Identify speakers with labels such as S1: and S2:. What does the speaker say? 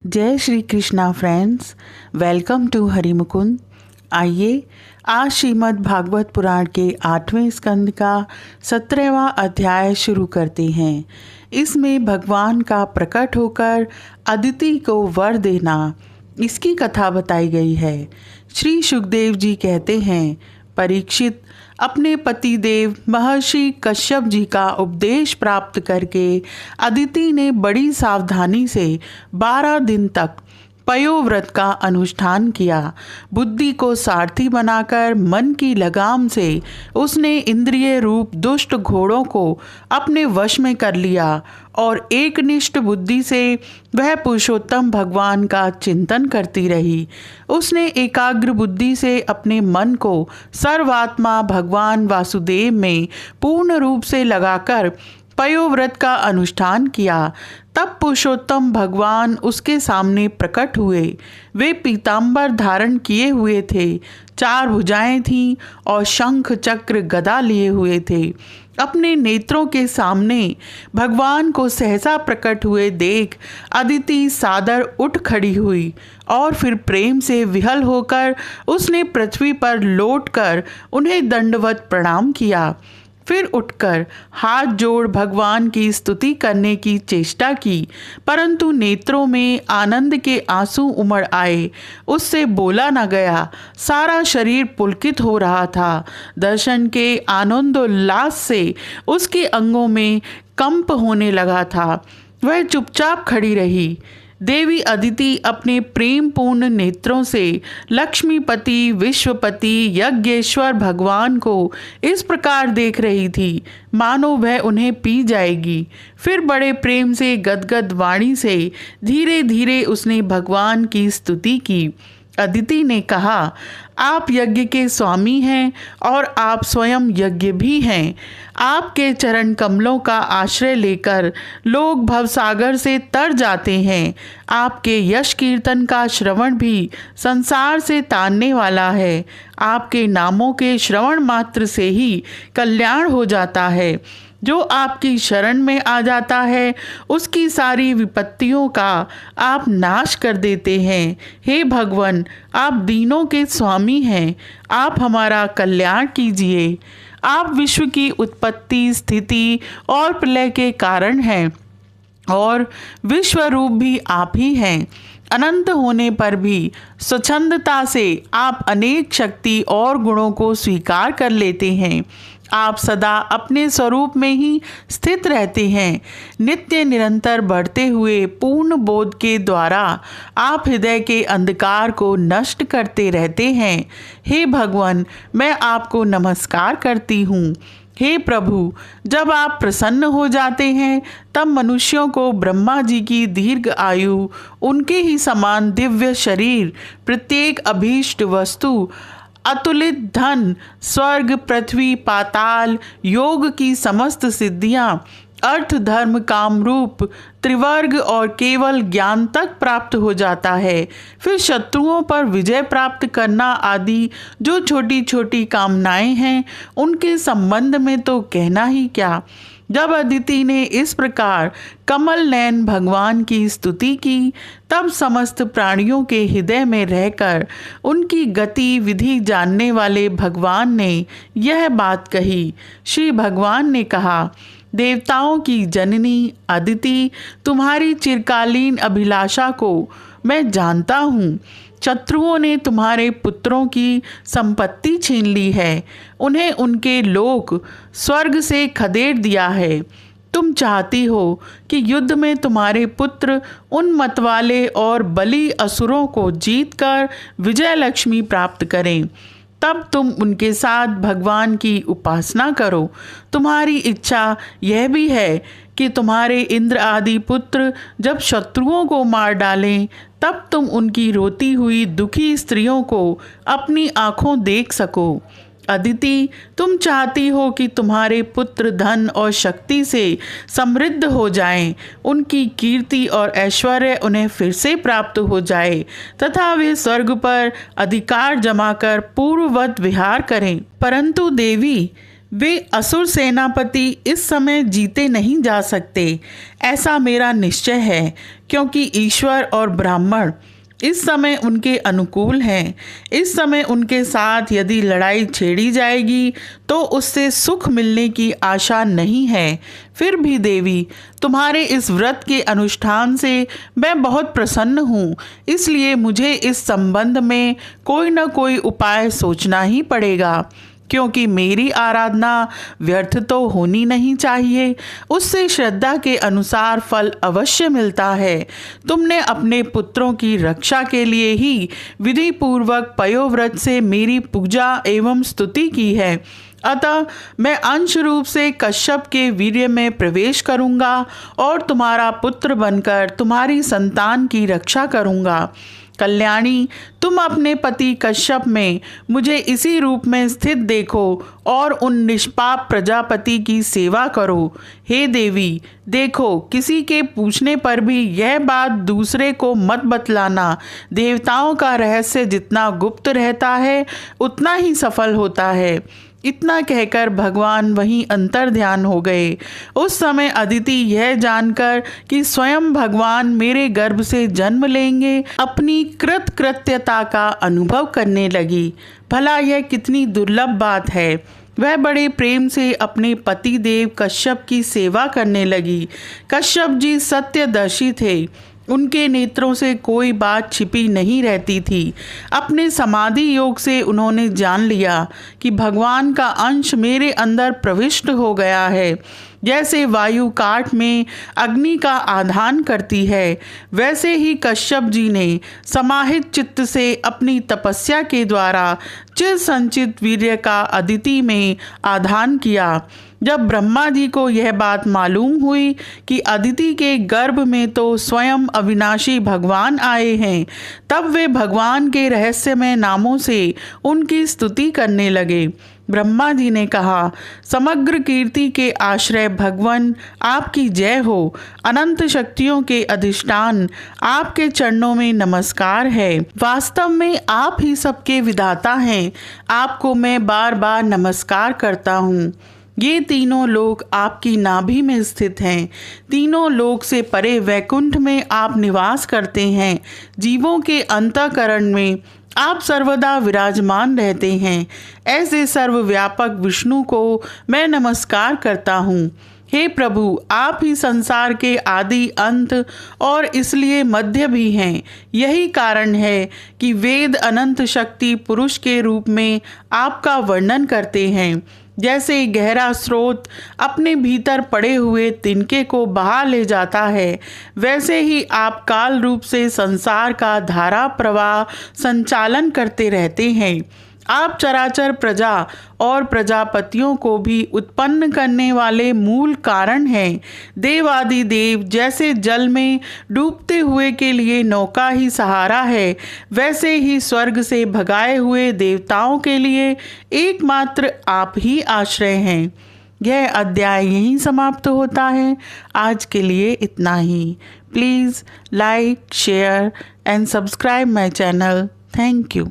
S1: जय Shri Krishna friends, welcome to Harimukund. आइए आज श्रीमद् भागवत पुराण के 8वें स्कंद का 17वां अध्याय शुरू करते हैं। इसमें भगवान का प्रकट होकर अदिति को वर देना, इसकी कथा बताई गई है। श्री सुखदेव जी कहते हैं, परीक्षित अपने पति देव महर्षि कश्यप जी का उपदेश प्राप्त करके अदिति ने बड़ी सावधानी से 12 दिन तक पयोव्रत का अनुष्ठान किया। बुद्धि को सारथी बनाकर मन की लगाम से उसने इंद्रिय रूप दुष्ट घोड़ों को अपने वश में कर लिया और एकनिष्ठ बुद्धि से वह पुरुषोत्तम भगवान का चिंतन करती रही। उसने एकाग्र बुद्धि से अपने मन को सर्वात्मा भगवान वासुदेव में पूर्ण रूप से लगाकर पयोव्रत का अनुष्ठान किया। तब पुरुषोत्तम भगवान उसके सामने प्रकट हुए। वे पीतांबर धारण किए हुए थे, 4 भुजाएं थीं और शंख चक्र गदा लिए हुए थे। अपने नेत्रों के सामने भगवान को सहसा प्रकट हुए देख अदिति सादर उठ खड़ी हुई और फिर प्रेम से विहल होकर उसने पृथ्वी पर लौटकर उन्हें दंडवत प्रणाम किया। फिर उठकर हाथ जोड़ भगवान की स्तुति करने की चेष्टा की, परंतु नेत्रों में आनंद के आंसू उमड़ आए। उससे बोला न गया। सारा शरीर पुलकित हो रहा था। दर्शन के आनंदोल्लास से उसके अंगों में कंप होने लगा था। वह चुपचाप खड़ी रही। देवी अदिति अपने प्रेम पूर्ण नेत्रों से लक्ष्मीपति विश्वपति यज्ञेश्वर भगवान को इस प्रकार देख रही थी मानो वह उन्हें पी जाएगी। फिर बड़े प्रेम से गदगद वाणी से धीरे धीरे उसने भगवान की स्तुति की। अदिति ने कहा, आप यज्ञ के स्वामी हैं और आप स्वयं यज्ञ भी हैं। आपके चरण कमलों का आश्रय लेकर लोग भवसागर से तर जाते हैं। आपके यश कीर्तन का श्रवण भी संसार से तारने वाला है। आपके नामों के श्रवण मात्र से ही कल्याण हो जाता है। जो आपकी शरण में आ जाता है उसकी सारी विपत्तियों का आप नाश कर देते हैं। हे भगवान, आप दीनों के स्वामी हैं। आप हमारा कल्याण कीजिए। आप विश्व की उत्पत्ति स्थिति और प्रलय के कारण हैं और विश्व रूप भी आप ही हैं। अनंत होने पर भी स्वच्छंदता से आप अनेक शक्ति और गुणों को स्वीकार कर लेते हैं। आप सदा अपने स्वरूप में ही स्थित रहते हैं। नित्य निरंतर बढ़ते हुए पूर्ण बोध के द्वारा आप हृदय के अंधकार को नष्ट करते रहते हैं। हे भगवान, मैं आपको नमस्कार करती हूँ। हे प्रभु, जब आप प्रसन्न हो जाते हैं तब मनुष्यों को ब्रह्मा जी की दीर्घ आयु, उनके ही समान दिव्य शरीर, प्रत्येक अभीष्ट वस्तु, अतुलित धन, स्वर्ग पृथ्वी पाताल, योग की समस्त सिद्धियां, अर्थ धर्म काम रूप त्रिवर्ग और केवल ज्ञान तक प्राप्त हो जाता है। फिर शत्रुओं पर विजय प्राप्त करना आदि जो छोटी छोटी कामनाएं हैं उनके संबंध में तो कहना ही क्या। जब अदिति ने इस प्रकार कमल नयन भगवान की स्तुति की तब समस्त प्राणियों के हृदय में रहकर उनकी गति विधि जानने वाले भगवान ने यह बात कही। श्री भगवान ने कहा, देवताओं की जननी अदिति, तुम्हारी चिरकालीन अभिलाषा को मैं जानता हूँ। शत्रुओं ने तुम्हारे पुत्रों की संपत्ति छीन ली है, उन्हें उनके लोक स्वर्ग से खदेड़ दिया है। तुम चाहती हो कि युद्ध में तुम्हारे पुत्र उन मतवाले और बली असुरों को जीतकर विजय लक्ष्मी प्राप्त करें। तब तुम उनके साथ भगवान की उपासना करो। तुम्हारी इच्छा यह भी है कि तुम्हारे इंद्र आदि पुत्र जब शत्रुओं को मार डालें तब तुम उनकी रोती हुई दुखी स्त्रियों को अपनी आंखों देख सको। अदिति, तुम चाहती हो कि तुम्हारे पुत्र धन और शक्ति से समृद्ध हो जाएं, उनकी कीर्ति और ऐश्वर्य उन्हें फिर से प्राप्त हो जाए तथा वे स्वर्ग पर अधिकार जमाकर पूर्ववत विहार करें। परंतु देवी, वे असुर सेनापति इस समय जीते नहीं जा सकते, ऐसा मेरा निश्चय है, क्योंकि ईश्वर और ब्राह्मण इस समय उनके अनुकूल हैं। इस समय उनके साथ यदि लड़ाई छेड़ी जाएगी तो उससे सुख मिलने की आशा नहीं है। फिर भी देवी, तुम्हारे इस व्रत के अनुष्ठान से मैं बहुत प्रसन्न हूँ, इसलिए मुझे इस संबंध में कोई न कोई उपाय सोचना ही पड़ेगा, क्योंकि मेरी आराधना व्यर्थ तो होनी नहीं चाहिए। उससे श्रद्धा के अनुसार फल अवश्य मिलता है। तुमने अपने पुत्रों की रक्षा के लिए ही विधि पूर्वक पयोव्रत से मेरी पूजा एवं स्तुति की है। अतः मैं अंश रूप से कश्यप के वीर्य में प्रवेश करूंगा और तुम्हारा पुत्र बनकर तुम्हारी संतान की रक्षा करूंगा। कल्याणी, तुम अपने पति कश्यप में मुझे इसी रूप में स्थित देखो और उन निष्पाप प्रजापति की सेवा करो। हे देवी, देखो, किसी के पूछने पर भी यह बात दूसरे को मत बतलाना। देवताओं का रहस्य जितना गुप्त रहता है उतना ही सफल होता है। इतना कहकर भगवान वहीं अंतर ध्यान हो गए। उस समय अदिति यह जानकर कि स्वयं भगवान मेरे गर्भ से जन्म लेंगे, अपनी कृतकृत्यता का अनुभव करने लगी। भला यह कितनी दुर्लभ बात है। वह बड़े प्रेम से अपने पति देव कश्यप की सेवा करने लगी। कश्यप जी सत्यदर्शी थे, उनके नेत्रों से कोई बात छिपी नहीं रहती थी। अपने समाधि योग से उन्होंने जान लिया कि भगवान का अंश मेरे अंदर प्रविष्ट हो गया है। जैसे वायु काठ में अग्नि का आधान करती है, वैसे ही कश्यप जी ने समाहित चित्त से अपनी तपस्या के द्वारा चिर संचित वीर्य का अदिति में आधान किया। जब ब्रह्मा जी को यह बात मालूम हुई कि अदिति के गर्भ में तो स्वयं अविनाशी भगवान आए हैं, तब वे भगवान के रहस्यमय नामों से उनकी स्तुति करने लगे। ब्रह्मा जी ने कहा, समग्र कीर्ति के आश्रय भगवान, आपकी जय हो। अनंत शक्तियों के अधिष्ठान, आपके चरणों में नमस्कार है। वास्तव में आप ही सबके विधाता हैं। आपको मैं बार बार नमस्कार करता हूँ। ये तीनों लोक आपकी नाभि में स्थित हैं। तीनों लोक से परे वैकुंठ में आप निवास करते हैं। जीवों के अंतःकरण में आप सर्वदा विराजमान रहते हैं। ऐसे सर्वव्यापक विष्णु को मैं नमस्कार करता हूँ। हे प्रभु, आप ही संसार के आदि अंत और इसलिए मध्य भी हैं। यही कारण है कि वेद अनंत शक्ति पुरुष के रूप में आपका वर्णन करते हैं। जैसे गहरा स्रोत अपने भीतर पड़े हुए तिनके को बहा ले जाता है, वैसे ही आप काल रूप से संसार का धारा प्रवाह संचालन करते रहते हैं। आप चराचर प्रजा और प्रजापतियों को भी उत्पन्न करने वाले मूल कारण हैं। देवादि देव जैसे जल में डूबते हुए के लिए नौका ही सहारा है, वैसे ही स्वर्ग से भगाए हुए देवताओं के लिए एकमात्र आप ही आश्रय हैं। यह अध्याय यहीं समाप्त होता है। आज के लिए इतना ही। Please like, share and subscribe my channel. Thank you.